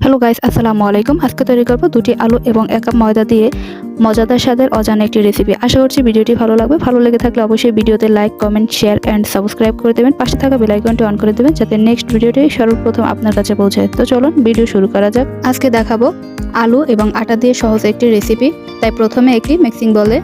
Hello guys, আসসালামু আলাইকুম। আজকে তৈরি করব 2টি আলু এবং 1 কাপ ময়দা দিয়ে মজাদার স্বাদের অজানা একটি রেসিপি। আশা করছি ভিডিওটি ভালো লাগবে। ভালো লেগে থাকলে অবশ্যই ভিডিওতে like, comment, share and subscribe করে দেবেন। পাশে থাকা বেল আইকনটি অন করে দেবেন যাতে নেক্সট ভিডিওটি সর্বপ্রথম আপনার কাছে পৌঁছায়। তো চলুন ভিডিও শুরু করা যাক। আজকে দেখাবো আলু এবং আটা দিয়ে সহজ একটি রেসিপি। তাই প্রথমে একটি মিক্সিং বলে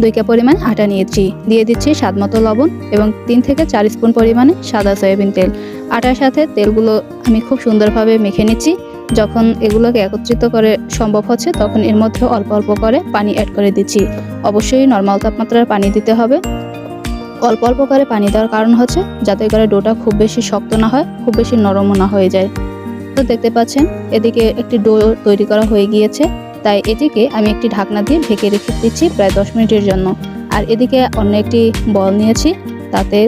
2 কাপ পরিমাণ আটা নিয়েছি। দিয়ে দিচ্ছি স্বাদমতো লবণ এবং 3 থেকে 4 স্পুন পরিমাণে সাদা সয়াবিন তেল। আটার সাথে তেলগুলো আমি খুব সুন্দরভাবে মেখে নিচ্ছি। যখন এগুলোকে একত্রিত করে সম্ভব হচ্ছে তখন এর মধ্যে অল্প অল্প করে পানি অ্যাড করে দিচ্ছি। অবশ্যই নরমাল তাপমাত্রার পানি দিতে হবে। অল্প অল্প করে পানি দেওয়ার কারণ হচ্ছে যাতে করে ডোটা খুব বেশি শক্ত না হয়, খুব বেশি নরমও না হয়ে যায়। তো দেখতে পাচ্ছেন এদিকে একটি ডো তৈরি করা হয়ে গিয়েছে। তাই এটিকে আমি একটি ঢাকনা দিয়ে ঢেকে রেখে দিচ্ছি প্রায় 10 মিনিটের জন্য। আর এদিকে অন্য একটি বল নিয়েছি, তাতে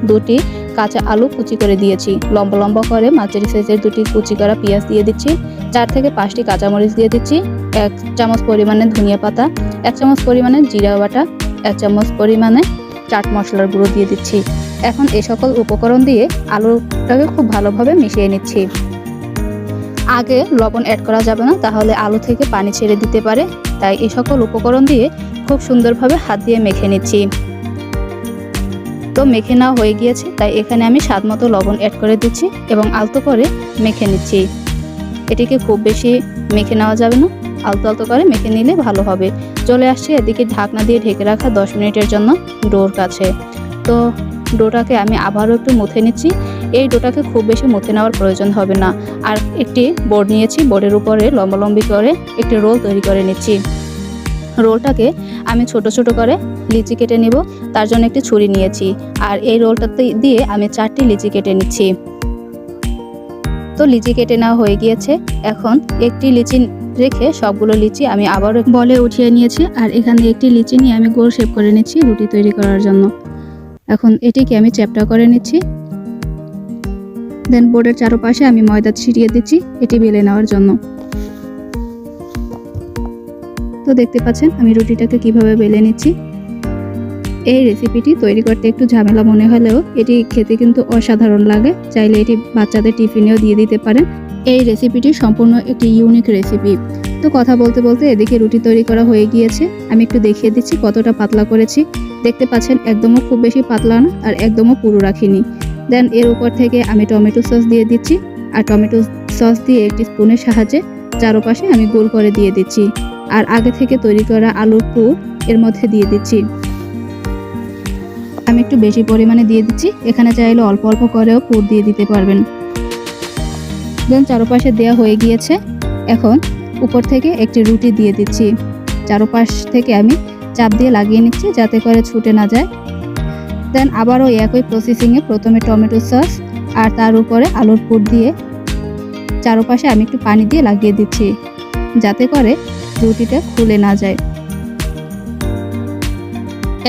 2টি কাঁচা আলু কুচি করে দিয়েছি। লম্বা লম্বা করে মাঝারি সাইজের 2টি কুচি করা পেঁয়াজ দিয়ে দিচ্ছি। 4 থেকে 5টি কাঁচামরিচ দিয়ে দিচ্ছি। 1 চামচ পরিমাণে ধনিয়া পাতা, 1 চামচ পরিমাণে জিরা বাটা, 1 চামচ পরিমাণে চাট মশলার গুঁড়ো দিয়ে দিচ্ছি। এখন এই সকল উপকরণ দিয়ে আলুটাকে খুব ভালোভাবে মিশিয়ে নিচ্ছি। আগে লবণ অ্যাড করা যাবে না, তাহলে আলু থেকে পানি ছেড়ে দিতে পারে। তাই এই সকল উপকরণ দিয়ে খুব সুন্দরভাবে হাত দিয়ে মেখে নিচ্ছি। তো মেখে নেওয়া হয়ে গিয়েছে, তাই এখানে আমি স্বাদমতো লবণ অ্যাড করে দিচ্ছি এবং আলতো করে মেখে নিচ্ছি। এটিকে খুব বেশি মেখে নেওয়া যাবে না, আলতো আলতো করে মেখে নিলে ভালো হবে। চলে আসছি এদিকে ঢাকনা দিয়ে ঢেকে রাখা 10 মিনিটের জন্য ডোর কাছে। তো ডোটাকে আমি আবারও একটু মুথে নিচ্ছি। এই ডোটাকে খুব বেশি মুথে নেওয়ার প্রয়োজন হবে না। আর একটি বোর্ড নিয়েছি, বোর্ডের উপরে লম্বালম্বি করে একটি রোল তৈরি করে নিচ্ছি। রোলটাকে আমি ছোট ছোট করে লিচি কেটে নিব। তার জন্য একটি ছুরি নিয়েছি আর এই রোলটাতে দিয়ে আমি 4টি লিচি কেটে নিচ্ছি। তো লিচি কেটে নেওয়া হয়ে গিয়েছে। এখন একটি লিচি রেখে সবগুলো লিচি আমি আবার বলে উঠিয়ে নিয়েছি। আর এখানে একটি লিচি নিয়ে আমি গোল শেপ করে নিচ্ছি রুটি তৈরি করার জন্য। এখন এটিকে আমি চ্যাপটা করে নিচ্ছি। দেন বোর্ডের চারপাশে আমি ময়দা ছিটিয়ে দিচ্ছি এটি বেলে নেওয়ার জন্য। তো দেখতে পাচ্ছেন আমি রুটিটাকে কিভাবে বেলে নিচ্ছি। এই রেসিপিটি তৈরি করতে একটু ঝামেলা মনে হলেও এটি খেতে কিন্তু অসাধারণ লাগে। চাইলে এটি বাচ্চাদের টিফিনেও দিয়ে দিতে পারেন। এই রেসিপিটি সম্পূর্ণ একটি ইউনিক রেসিপি। তো কথা বলতে বলতে এদিকে রুটি তৈরি করা হয়ে গিয়েছে। আমি একটু দেখিয়ে দিচ্ছি কতটা পাতলা করেছি। দেখতে পাচ্ছেন একদমও খুব বেশি পাতলা না, আর একদমও পুরো রাখিনি। দেন এর উপর থেকে আমি টমেটো সস দিয়ে দিচ্ছি। আর টমেটো সস দিয়ে একটি স্পুনের সাহায্যে চারপাশে আমি গোল করে দিয়ে দিচ্ছি। আর আগে থেকে তৈরি করা আলুর পুর এর মধ্যে দিয়ে দিচ্ছি। আমি একটু বেশি পরিমাণে দিয়ে দিচ্ছি। এখানে চাইলে অল্প অল্প করেও পুর দিয়ে দিতে পারবেন। দেন চারপাশে দেওয়া হয়ে গিয়েছে। এখন উপর থেকে একটি রুটি দিয়ে দিচ্ছি। চারপাশ থেকে আমি চাপ দিয়ে লাগিয়ে নিচ্ছি যাতে করে ছুটে না যায়। দেন আবারও একই প্রসেসিংয়ে প্রথমে টমেটো সস আর তার উপরে আলুর পুর দিয়ে চারপাশে আমি একটু পানি দিয়ে লাগিয়ে দিচ্ছি যাতে করে রুটিটা খুলে না যায়।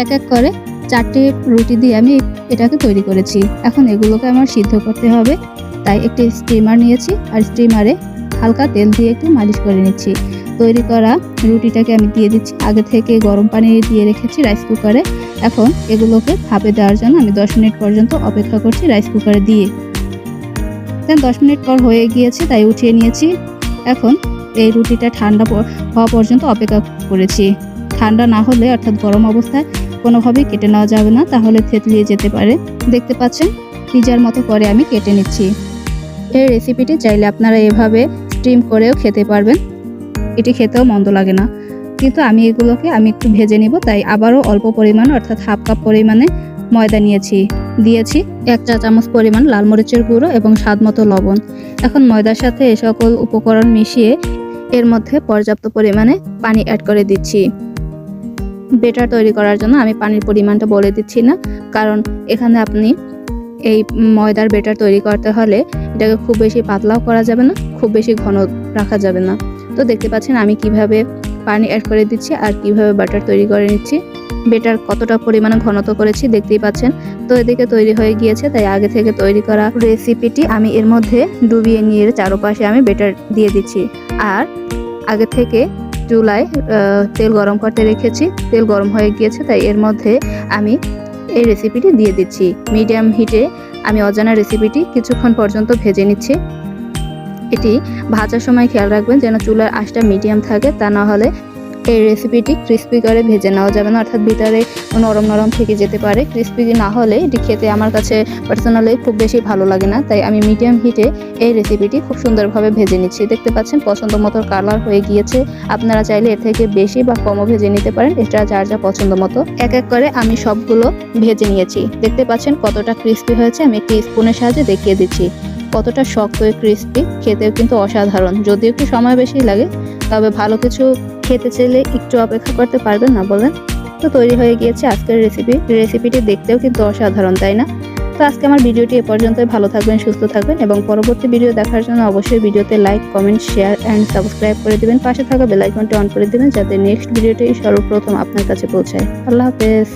এক এক করে 4টি রুটি দিয়ে আমি এটাকে তৈরি করেছি। এখন এগুলোকে আমার সিদ্ধ করতে হবে, তাই একটি স্টিমার নিয়েছি আর স্টিমারে হালকা তেল দিয়ে একটু মালিশ করে নিচ্ছি। তৈরি করা রুটিটাকে আমি দিয়ে দিচ্ছি। আগে থেকে গরম পানি দিয়ে রেখেছি রাইস কুকারে। এখন এগুলোকে ভাপে দেওয়ার জন্য আমি 10 মিনিট পর্যন্ত অপেক্ষা করছি রাইস কুকারে দিয়ে। দেন 10 মিনিট পর হয়ে গিয়েছে, তাই উঠিয়ে নিয়েছি। এখন এই রুটিটা ঠান্ডা হওয়া পর্যন্ত অপেক্ষা করেছি। ঠান্ডা না হলে অর্থাৎ গরম অবস্থায় কোনোভাবেই কেটে নেওয়া যাবে না, তাহলে থেতলিয়ে যেতে পারে। দেখতে পাচ্ছেন পিজার মতো করে আমি কেটে নিচ্ছি। এই রেসিপিটি চাইলে আপনারা এভাবে স্টিম করেও খেতে পারবেন। এটি খেতেও মন্দ লাগে না, কিন্তু আমি এগুলোকে একটু ভেজে নিব। তাই আবারও অল্প পরিমাণ অর্থাৎ হাফ কাপ পরিমাণে ময়দা দিয়েছি 1 চা চামচ পরিমাণ লাল মরিচের গুঁড়ো এবং স্বাদমতো লবণ। এখন ময়দার সাথে এই সকল উপকরণ মিশিয়ে এর মধ্যে পর্যাপ্ত পরিমাণে পানি অ্যাড করে দিচ্ছি। বেটার তৈরি করার জন্য আমি পানির পরিমাণটা বলে দিচ্ছি না, কারণ এখানে আপনি এই ময়দার বেটার তৈরি করতে হলে এটাকে খুব বেশি পাতলাও করা যাবে না, খুব বেশি ঘন রাখা যাবে না। তো দেখতে পাচ্ছেন আমি কিভাবে পানি অ্যাড করে দিচ্ছি আর কিভাবে বাটার তৈরি করে নিচ্ছি। বেটার কতটা পরিমাণে ঘনত্ব করেছি দেখতেই পাচ্ছেন। তো এদিকে তৈরি হয়ে গিয়েছে, তাই আগে থেকে তৈরি করা রেসিপিটি আমি এর মধ্যে ডুবিয়ে নিয়ে চারপাশে আমি বেটার দিয়ে দিচ্ছি। আর আগে থেকে চুলায় তেল গরম করতে রেখেছি। তেল গরম হয়ে গিয়েছে, তাই এর মধ্যে আমি এই রেসিপিটি দিয়ে দিচ্ছি। মিডিয়াম হিটে আমি অজানা রেসিপিটি কিছুক্ষণ পর্যন্ত ভেজে নিচ্ছি। এটি ভাজার সময় খেয়াল রাখবেন যেন চুলার আঁচটা মিডিয়াম থাকে, তা না হলে এই রেসিপিটি ক্রিস্পি করে ভেজে নেওয়া যাবে না, অর্থাৎ ভিতরে নরম নরম থেকে যেতে পারে। ক্রিস্পি না হলে এটি খেতে আমার কাছে পার্সোনালি খুব বেশি ভালো লাগে না, তাই আমি মিডিয়াম হিটে এই রেসিপিটি খুব সুন্দরভাবে ভেজে নিচ্ছি। দেখতে পাচ্ছেন পছন্দ মতো কালার হয়ে গিয়েছে। আপনারা চাইলে এর থেকে বেশি বা কমও ভেজে নিতে পারেন, এটা যার যা পছন্দ মতো। এক এক করে আমি সবগুলো ভেজে নিয়েছি। দেখতে পাচ্ছেন কতটা ক্রিস্পি হয়েছে, আমি একটি স্পুনের সাহায্যে দেখিয়ে দিচ্ছি কতটা শক্ত হয়ে ক্রিস্পি। খেতেও কিন্তু অসাধারণ, যদিও একটু সময় বেশি লাগে, তবে ভালো কিছু খেতে চাইলে একটু অপেক্ষা করতে পারবেন না বলেন? তো তৈরি হয়ে গিয়েছে আজকের রেসিপিটি দেখতেও কিন্তু অসাধারণ, তাই না? তো আজকে আমার ভিডিওটি এ পর্যন্তই। ভালো থাকবেন, সুস্থ থাকবেন এবং পরবর্তী ভিডিও দেখার জন্য অবশ্যই ভিডিওতে like, comment, share and subscribe করে দিবেন। পাশে থাকা বেল আইকনটি অন করে দিবেন যাতে নেক্সট ভিডিওটি সর্বপ্রথম আপনার কাছে পৌঁছায়। আল্লাহ হাফেজ।